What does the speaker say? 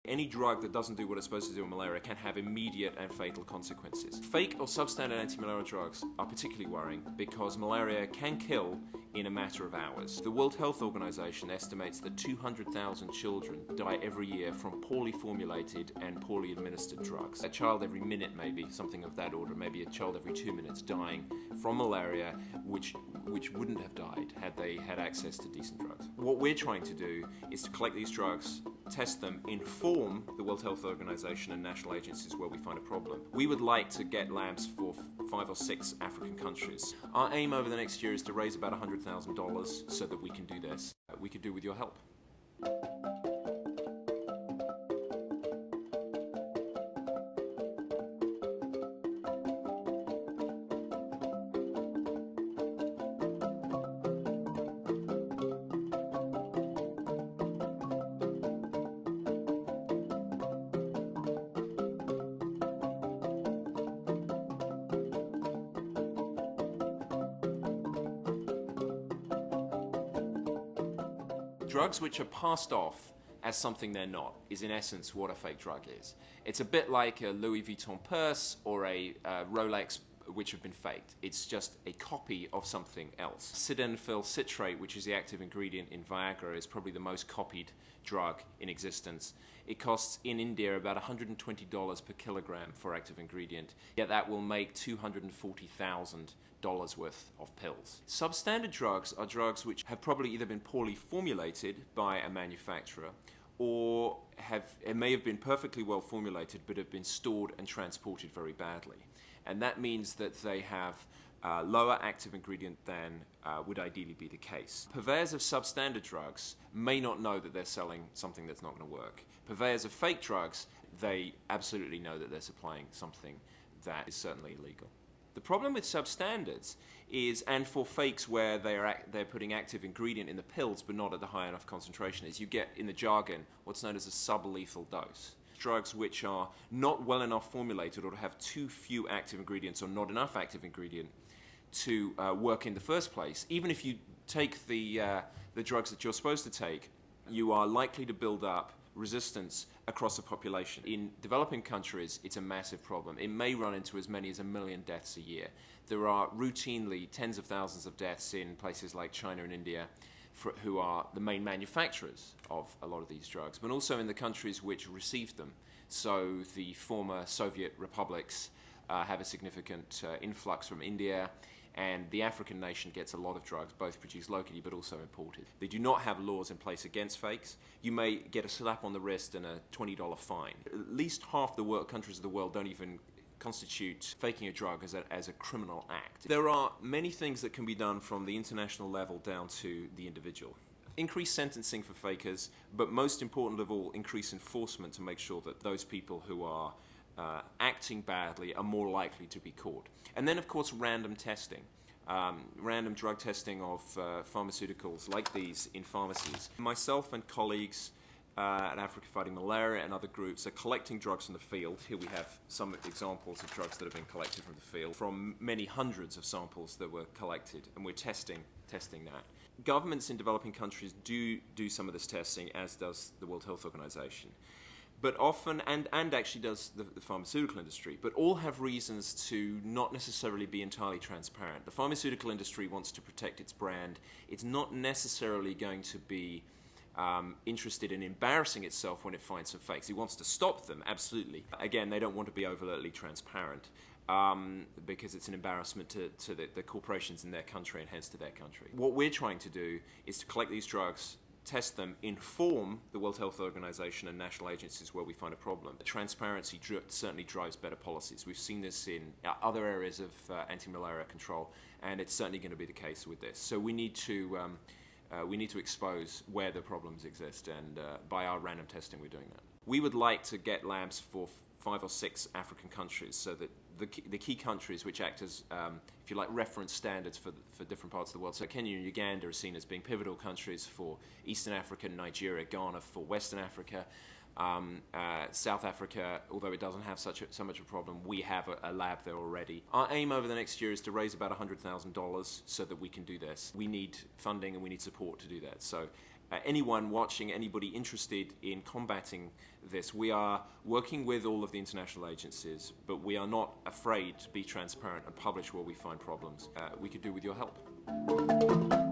Any drug that doesn't do what it's supposed to do in malaria can have immediate and fatal consequences. Fake or substandard anti-malaria drugs are particularly worrying because malaria can kill in a matter of hours. The World Health Organization estimates that 200,000 children die every year from poorly formulated and poorly administered drugs. A child every minute, maybe, something of that order, maybe a child every 2 minutes dying from malaria, which wouldn't have died had they had access to decent drugs. What we're trying to do is to collect these drugs, test them, inform the World Health Organization and national agencies where we find a problem. We would like to get labs for 5 or 6 African countries. Our aim over the next year is to raise about $100,000 so that we can do this. We could do with your help. Drugs which are passed off as something they're not is in essence what a fake drug is. It's a bit like a Louis Vuitton purse or a Rolex which have been faked. It's just a copy of something else. Sildenafil citrate, which is the active ingredient in Viagra, is probably the most copied drug in existence. It costs in India about $120 per kilogram for active ingredient, yet that will make $240,000 worth of pills. Substandard drugs are drugs which have probably either been poorly formulated by a manufacturer or it may have been perfectly well formulated but have been stored and transported very badly. And that means that they have lower active ingredient than would ideally be the case. Purveyors of substandard drugs may not know that they're selling something that's not going to work. Purveyors of fake drugs, they absolutely know that they're supplying something that is certainly illegal. The problem with substandards is, and for fakes where they're putting active ingredient in the pills but not at the high enough concentration, is you get in the jargon what's known as a sublethal dose. Drugs which are not well enough formulated or have too few active ingredients or not enough active ingredient to work in the first place. Even if you take the drugs that you're supposed to take, you are likely to build up resistance across the population. In developing countries, it's a massive problem. It may run into as many as 1 million deaths a year. There are routinely tens of thousands of deaths in places like China and India, who are the main manufacturers of a lot of these drugs, but also in the countries which received them. So the former Soviet republics have a significant influx from India, and the African nation gets a lot of drugs, both produced locally but also imported. They do not have laws in place against fakes. You may get a slap on the wrist and a $20 fine. At least half the countries of the world don't even constitute faking a drug as a criminal act. There are many things that can be done from the international level down to the individual. Increase sentencing for fakers, but most important of all, increase enforcement to make sure that those people who are acting badly are more likely to be caught. And then, of course, random testing. Random drug testing of pharmaceuticals like these in pharmacies. Myself and colleagues at Africa Fighting Malaria and other groups are collecting drugs from the field. Here we have some examples of drugs that have been collected from the field, from many hundreds of samples that were collected, and we're testing that. Governments in developing countries do some of this testing, as does the World Health Organization. But often, and actually does the pharmaceutical industry, but all have reasons to not necessarily be entirely transparent. The pharmaceutical industry wants to protect its brand. It's not necessarily going to be interested in embarrassing itself when it finds some fakes. It wants to stop them, absolutely. Again, they don't want to be overtly transparent because it's an embarrassment to the corporations in their country and hence to their country. What we're trying to do is to collect these drugs, test them, inform the World Health Organization and national agencies where we find a problem. Transparency certainly drives better policies. We've seen this in other areas of anti-malaria control, and it's certainly going to be the case with this. So we need to expose where the problems exist, and by our random testing we're doing that. We would like to get labs for 5 or 6 African countries, so that the key countries which act as, if you like, reference standards for different parts of the world. So Kenya and Uganda are seen as being pivotal countries for Eastern Africa, Nigeria, Ghana for Western Africa. South Africa, although it doesn't have so much a problem, we have a lab there already. Our aim over the next year is to raise about $100,000 so that we can do this. We need funding and we need support to do that. So anyone watching, anybody interested in combating this, we are working with all of the international agencies, but we are not afraid to be transparent and publish where we find problems. We could do with your help.